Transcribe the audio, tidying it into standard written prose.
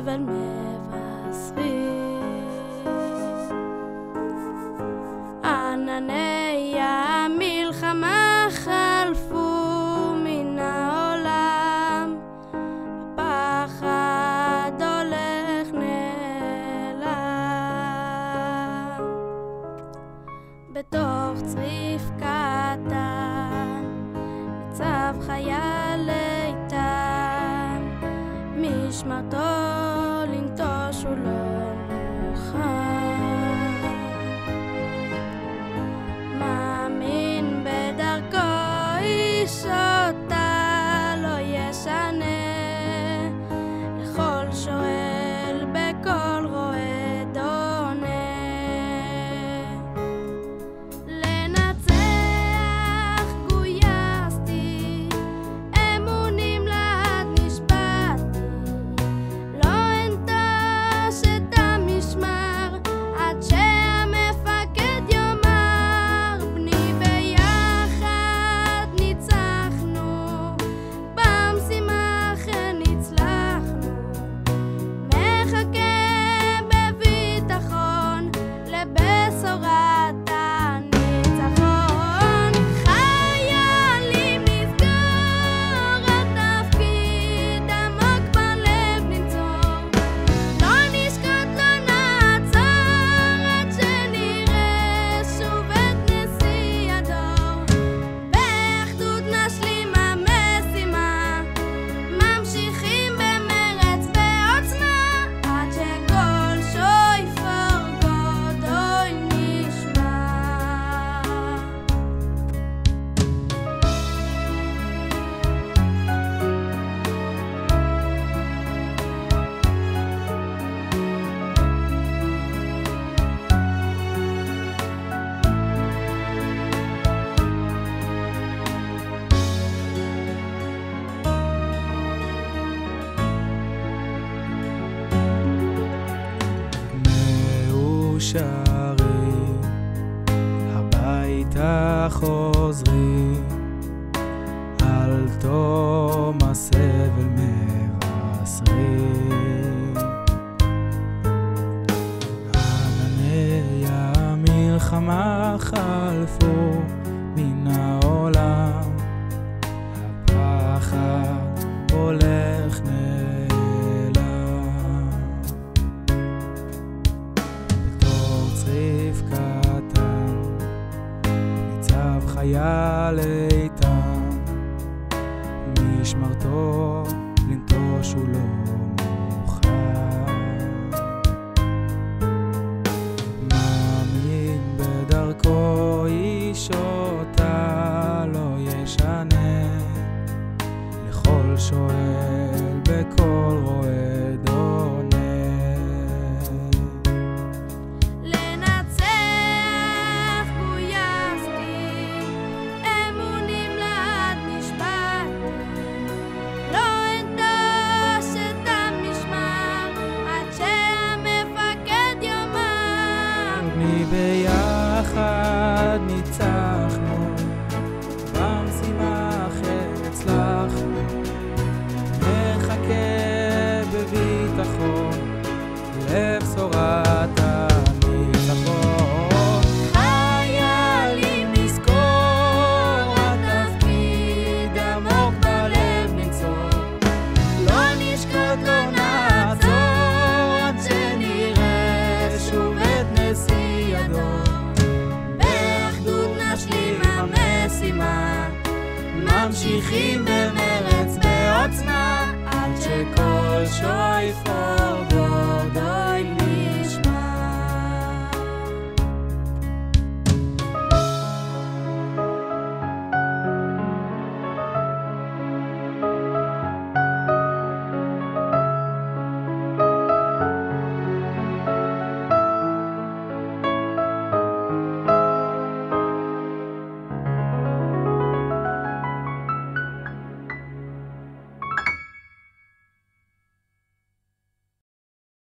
סבל מבשרים. ענני המלחמה חלפו מן העולם, הפחד הולך נעלם. בתוך צריף קטן ניצב חייל איתן, משמרתו לנטוש הוא לא מוכן. מאמין בדרכו איש אותה לא ישנה, לכל שואל בכל רועד עונה. לנצח גויסתי, אמונים לעד נשבעתי, לא אנטוש את המשמר עד שהמפקד יאמר, בני ביחד ניצחנו, במשימה אכן הצלחנו. מחכה בביטחון לבשורת הניצחון. חיילים נסגור התפקיד עמוק בלב ננצור, לא נשקוט לא נעצור עד שנראה שוב את נשיא הדור. באחדות נשלים המשימה, ממשיכים במרץ ועוצמה, עד שכל שויפור גדוי נשמע. מאושרים הביתה חוזרים, על תום הסבל מבשרים. ענני המלחמה חלפו מן העולם, הפחד הולך נעלם. בתוך צריף קטן ניצב חייל איתן, משמרתו לנטוש הוא לא מוכן. מאמין בדרכו איש אותה לא ישנה, לכל שואל בכל רועד עונה. לנצח גויסתי, אמונים לעד נשבעתי, לא אנטוש את המשמר עד שהמפקד יאמר, בני ביחד ניצחנו, במשימה אכן הצלחנו. מחכה בביטחון לבשורת הניצחון. חיילים נזכור התפקיד עמוק בלב ננצור, לא נשקוט לא נעצור עד שנראה שוב את נשיא הדור. באחדות נשלים המשימה, ממשיכים במרץ בעוצמה, עד שכל שויפור